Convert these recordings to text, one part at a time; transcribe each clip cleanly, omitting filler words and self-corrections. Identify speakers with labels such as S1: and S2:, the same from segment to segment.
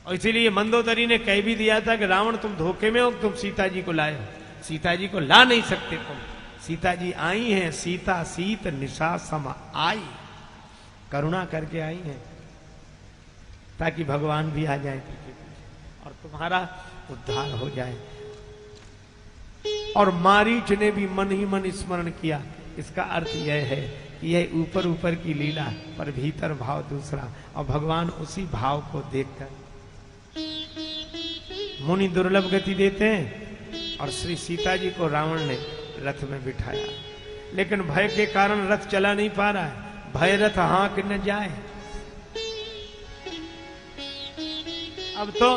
S1: और इसीलिए मंदोदरी ने कह भी दिया था कि रावण तुम धोखे में हो, तुम सीता जी को लाए हो। सीता जी को ला नहीं सकते तुम। सीता जी आई हैं, सीता सीत निशा सम आई, करुणा करके आई हैं ताकि भगवान भी आ जाए और तुम्हारा उद्धार हो जाए। और मारीच ने भी मन ही मन स्मरण किया। इसका अर्थ यह है कि यह ऊपर ऊपर की लीला पर भीतर भाव दूसरा, और भगवान उसी भाव को देखकर मुनि दुर्लभ गति देते हैं। और श्री सीता जी को रावण ने रथ में बिठाया, लेकिन भय के कारण रथ चला नहीं पा रहा है। भय रथ हाँक न जाए। अब तो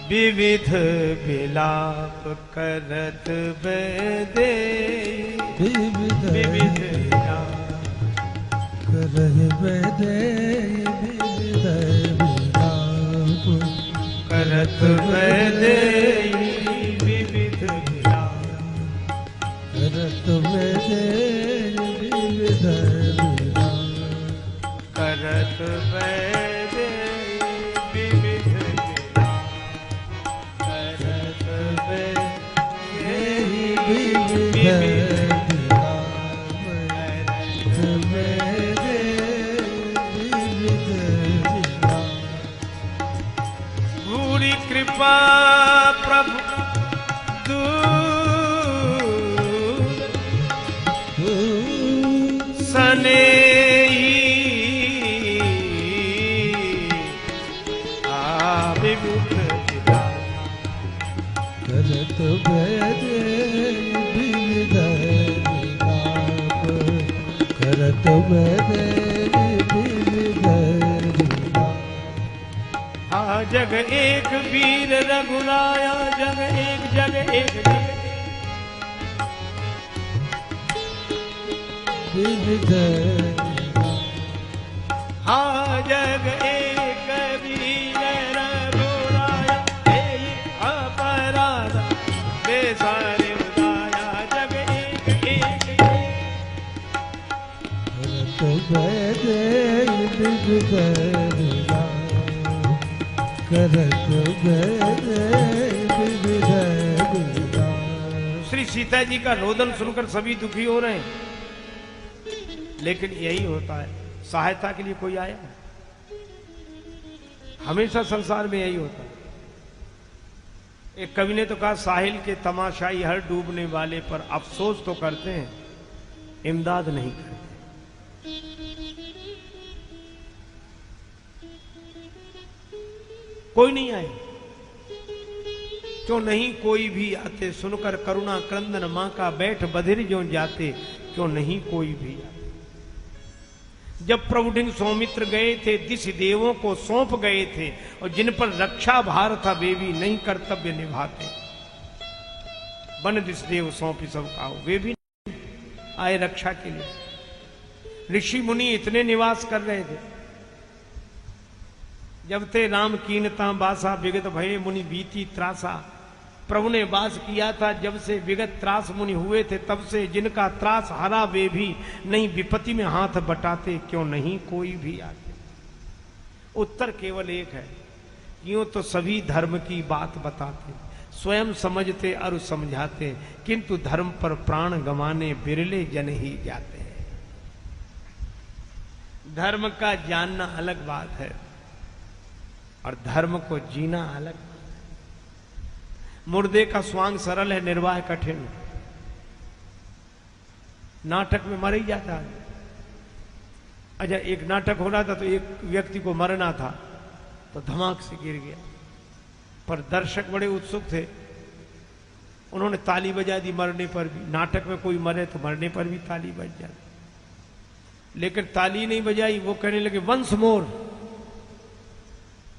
S1: विविध विलाप करत बेदे, विविध विलाप करत बेदे, विविध विलाप करत बेदे, विविध विलाप करत बेदे, विविध विलाप करत बेदे, विविध भूरी कृपा प्रभु सने करत बेदे, विविध विलाप करत बेदे, विविध विलाप। हाँ जग एक वीर रघुराया, जग एक जग एक विविध। हाँ जग एक वीर रघुराया, अपराध सारे उदाया, जग एक एक करत बेदे, विविध विलाप करत बेदे, विविध विलाप। श्री सीता जी का रोदन सुनकर सभी दुखी हो रहे हैं, लेकिन यही होता है, सहायता के लिए कोई आया। हमेशा संसार में यही होता है। एक कवि ने तो कहा, साहिल के तमाशाई हर डूबने वाले पर अफसोस तो करते हैं, इमदाद नहीं करते। कोई नहीं आए, क्यों नहीं कोई भी आते, सुनकर करुणा क्रंदन मां का बैठ बधिर जो जाते, क्यों नहीं कोई भी आते। जब प्रभुढिंग सौमित्र गए थे, दिश देवों को सौंप गए थे, और जिन पर रक्षा भार था वे भी नहीं कर्तव्य निभाते। बन दिश देव सौंपी सब खाओ, वे भी आए रक्षा के लिए। ऋषि मुनि इतने निवास कर रहे थे। जब ते राम कीनता बासा, विगत भये मुनि बीती त्रासा। प्रभु ने वास किया था जब से विगत त्रास मुनि हुए थे, तब से जिनका त्रास हरा वे भी नहीं विपत्ति में हाथ बटाते, क्यों नहीं कोई भी आते। उत्तर केवल एक है, यूं तो सभी धर्म की बात बताते, स्वयं समझते और समझाते, किंतु धर्म पर प्राण गंवाने बिरले जन ही जाते हैं। धर्म का जानना अलग बात है और धर्म को जीना अलग। मुर्दे का स्वांग सरल है, निर्वाह कठिन। नाटक में मर ही जाता है। अच्छा, एक नाटक हो रहा था तो एक व्यक्ति को मरना था तो धमाक से गिर गया, पर दर्शक बड़े उत्सुक थे, उन्होंने ताली बजा दी मरने पर भी। नाटक में कोई मरे तो मरने पर भी ताली बज जाती, लेकिन ताली नहीं बजाई, वो कहने लगे वंस मोर,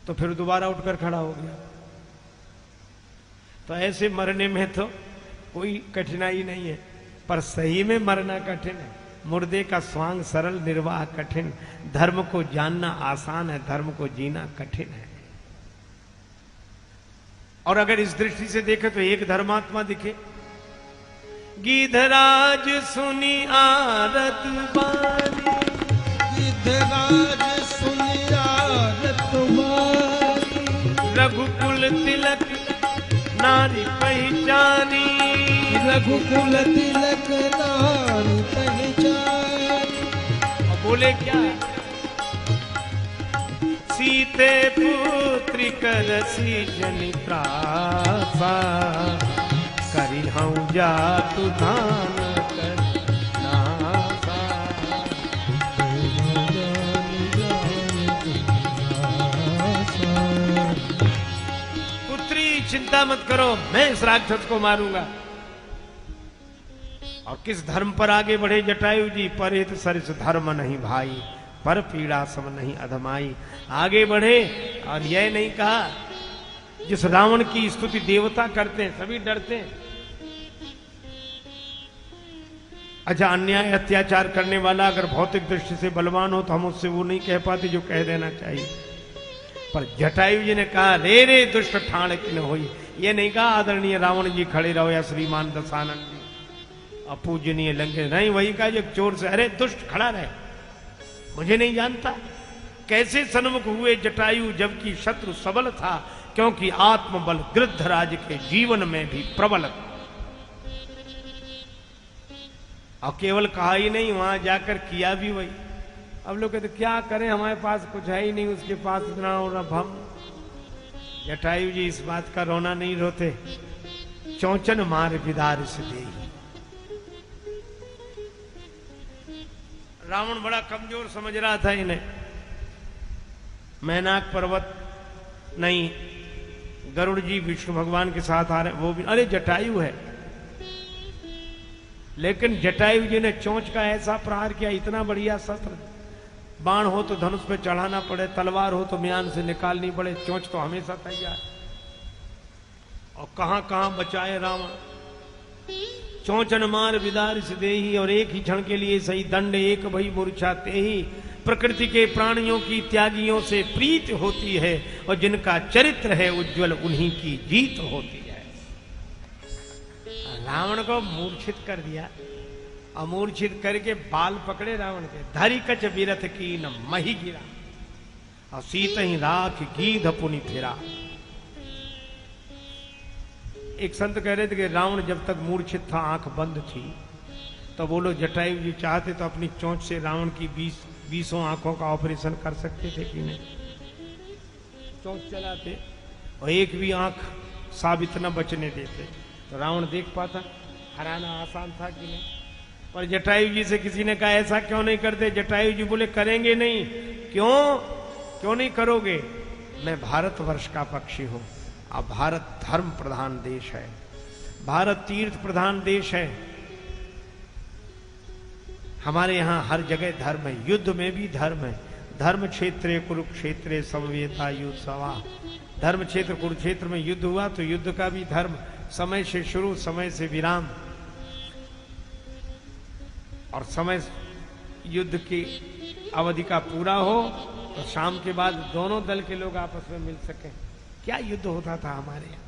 S1: तो फिर दोबारा उठकर खड़ा हो गया। तो ऐसे मरने में तो कोई कठिनाई नहीं है, पर सही में मरना कठिन है। मुर्दे का स्वांग सरल, निर्वाह कठिन। धर्म को जानना आसान है, धर्म को जीना कठिन है। और अगर इस दृष्टि से देखें तो एक धर्मात्मा दिखे, गिधराज सुनी आरत बानी, गिधराज रघुकुल तिलक नारी पहचानी,
S2: रघुकुल तिलक नारी पहचानी।
S1: और बोले क्या, सीते पुत्री करसी जनि त्रासा, करी हूँ जातु धान कर नासा। पुत्री चिंता मत करो, मैं इस राक्षस को मारूंगा। और किस धर्म पर आगे बढ़े जटायु जी, परित सरिस धर्म नहीं भाई, पर पीड़ा सम नहीं अधमाई। आगे बढ़े और यह नहीं कहा, जिस रावण की स्तुति देवता करते हैं सभी डरते हैं। अच्छा, अन्याय अत्याचार करने वाला अगर भौतिक दृष्टि से बलवान हो तो हम उससे वो नहीं कह पाते जो कह देना चाहिए। पर जटायु जी ने कहा, रे रे दुष्ट ठाण किन होई। ये नहीं कहा आदरणीय रावण जी खड़े रहो या श्रीमान दशानंद जी अपूजनीय लंके, नहीं, वही कहा एक चोर से, अरे दुष्ट खड़ा रहे, मुझे नहीं जानता। कैसे सन्मुख हुए जटायु जबकि शत्रु सबल था, क्योंकि आत्मबल गृद्धराज के जीवन में भी प्रबल था। और केवल कहा ही नहीं, वहां जाकर किया भी वही। अब लोग कहते क्या करें, हमारे पास कुछ है ही नहीं, उसके पास इतना और अब हम। जटायु जी इस बात का रोना नहीं रोते। चौचन मार विदार से दे। रावण बड़ा कमजोर समझ रहा था इन्हें। मैनाक पर्वत नहीं, गरुड़ जी विष्णु भगवान के साथ आ रहे, वो भी, अरे जटायु है। लेकिन जटायु जी ने चोंच का ऐसा प्रहार किया, इतना बढ़िया शस्त्र, बाण हो तो धनुष पे चढ़ाना पड़े, तलवार हो तो म्यान से निकालनी पड़े, चोंच तो हमेशा तैयार। और कहां कहां बचाए रावण। चौचन मार विदार से देही, और एक ही क्षण के लिए सही दंड एक भई मूर्छा तेही। प्रकृति के प्राणियों की त्यागियों से प्रीत होती है, और जिनका चरित्र है उज्जवल उन्हीं की जीत होती है। रावण को मूर्छित कर दिया, अमूर्छित करके बाल पकड़े रावण के, धरी कच विरथ की न मही गिरा, और सीत ही राख गीध पुनि फिरा। एक संत कह रहे थे कि रावण जब तक मूर्छित था, आंख बंद थी, तो बोलो जटायु जी चाहते तो अपनी चोंच से रावण की 20 आंखों का ऑपरेशन कर सकते थे कि नहीं। चोंच चलाते और एक भी आंख साबित न बचने देते तो रावण देख पाता, हराना आसान था कि नहीं। पर जटायु जी से किसी ने कहा ऐसा क्यों नहीं करते। जटायु जी बोले करेंगे नहीं। क्यों नहीं करोगे, मैं भारतवर्ष का पक्षी हूं। अब भारत धर्म प्रधान देश है, भारत तीर्थ प्रधान देश है। हमारे यहां हर जगह धर्म है, युद्ध में भी धर्म है। धर्म क्षेत्रे कुरुक्षेत्रे समवेता युत्सवा। धर्म क्षेत्र कुरुक्षेत्र में युद्ध हुआ तो युद्ध का भी धर्म, समय से शुरू, समय से विराम, और समय युद्ध की अवधि का पूरा हो तो शाम के बाद दोनों दल के लोग आपस में मिल सके। क्या युद्ध होता था हमारे यहां।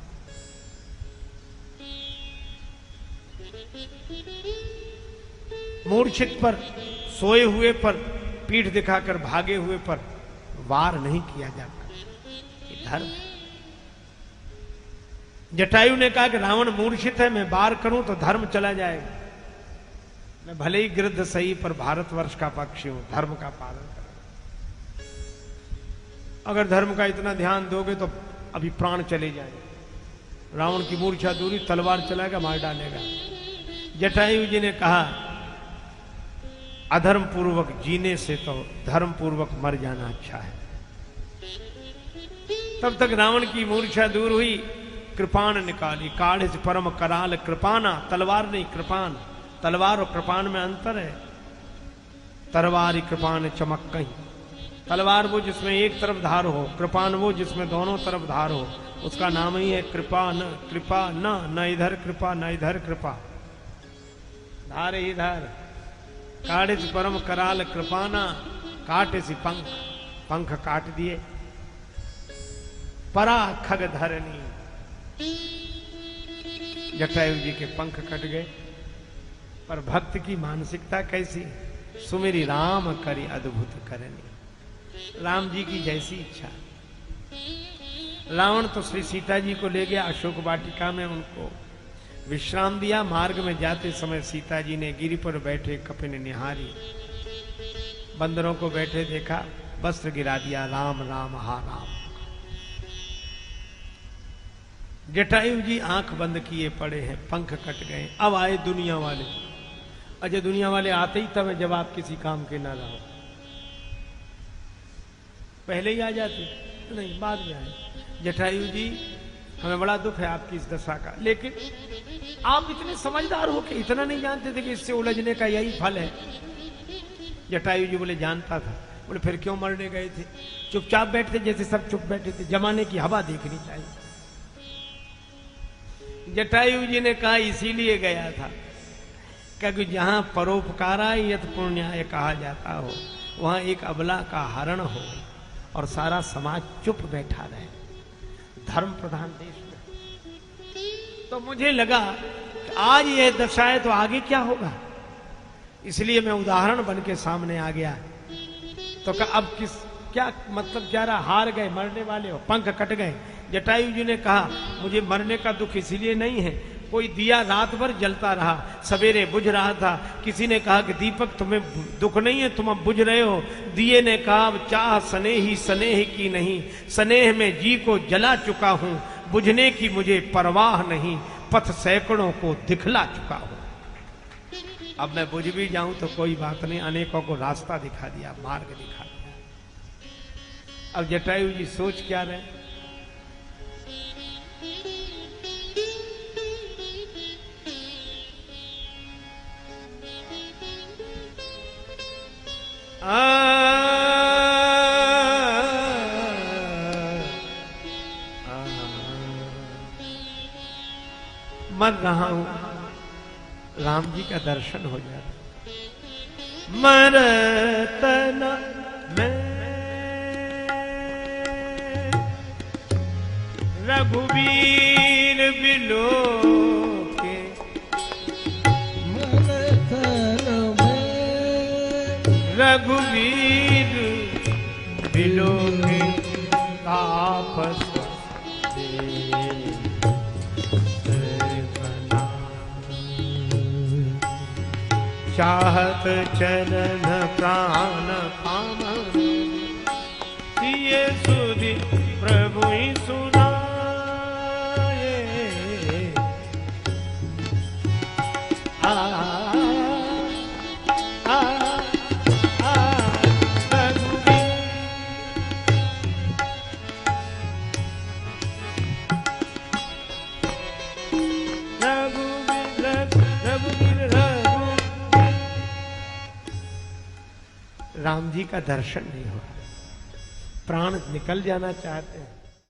S1: मूर्छित पर, सोए हुए पर, पीठ दिखाकर भागे हुए पर वार नहीं किया जाता, ये धर्म। जटायु ने कहा कि रावण मूर्छित है, मैं वार करूं तो धर्म चला जाएगा। मैं भले ही गिरध सही पर भारतवर्ष का पक्षी हूं, धर्म का पालन करूं। अगर धर्म का इतना ध्यान दोगे तो अभी प्राण चले जाएंगे। रावण की मूर्छा दूरी, तलवार चलाएगा, मार डालेगा। जटायु जी ने कहा अधर्म पूर्वक जीने से तो धर्म पूर्वक मर जाना अच्छा है। तब तक रावण की मूर्छा दूर हुई, कृपाण निकाली, काढ़ से परम कराल कृपाना। तलवार नहीं, कृपान। तलवार और कृपान में अंतर है। तलवार कृपान चमक कहीं। तलवार वो जिसमें एक तरफ धार हो, कृपान वो जिसमें दोनों तरफ धार हो, उसका नाम ही है कृपा। न कृपा न इधर कृपा न इधर कृपा, धार ही धार। काढ़े से परम कराल कृपाना, काटे से पंख, पंख काट दिए। परा खग धरनी, जटायु जी के पंख कट गए। पर भक्त की मानसिकता कैसी, सुमेरी राम करी अद्भुत करनी। राम जी की जैसी इच्छा। रावण तो श्री सीता जी को ले गया अशोक वाटिका में, उनको विश्राम दिया। मार्ग में जाते समय सीता जी ने गिरी पर बैठे कपिन निहारी, बंदरों को बैठे देखा, वस्त्र गिरा दिया, राम राम हा राम। जटायु जी आंख बंद किए पड़े हैं, पंख कट गए। अब आए दुनिया वाले। अजय दुनिया वाले आते ही तब जब आप किसी काम के ना रहो, पहले ही आ जाते नहीं, बाद में आए। जटायु जी हमें बड़ा दुख है आपकी इस दशा का, लेकिन आप इतने समझदार हो कि इतना नहीं जानते थे कि इससे उलझने का यही फल है। जटायु जी बोले जानता था। बोले फिर क्यों मरने गए थे? चुपचाप बैठते जैसे सब चुप बैठे थे, जमाने की हवा देखनी चाहिए। जटायु जी ने कहा इसीलिए गया था क्योंकि जहां परोपकाराय यत पुण्याय कहा जाता हो, वहां एक अबला का हरण हो और सारा समाज चुप बैठा रहे, धर्म प्रधान देश में। तो मुझे लगा कि आज यह दशा है तो आगे क्या होगा, इसलिए मैं उदाहरण बन के सामने आ गया। तो अब क्या मतलब क्या रहा? हार गए, मरने वाले हो, पंख कट गए। जटायु जी ने कहा मुझे मरने का दुख इसलिए नहीं है, कोई दिया रात भर जलता रहा, सवेरे बुझ रहा था। किसी ने कहा कि दीपक तुम्हें दुख नहीं है, तुम अब बुझ रहे हो। दिए ने कहा चाह स्नेही स्नेह की नहीं, स्नेह में जी को जला चुका हूं, बुझने की मुझे परवाह नहीं, पथ सैकड़ों को दिखला चुका हूं। अब मैं बुझ भी जाऊं तो कोई बात नहीं, अनेकों को रास्ता दिखा दिया, मार्ग दिखा दिया। अब जटायु जी सोच क्या रहे? मर रहा हूं, राम जी का दर्शन हो जाता। मरतना मैं रघुवीर बिलो के,
S2: मरतना मैं
S1: रघुवीर बिलो के तापस चाहत चरण प्राण पावन, सिए सुधि प्रभु ही सुनाए। राम जी का दर्शन नहीं हो रहा, प्राण निकल जाना चाहते हैं।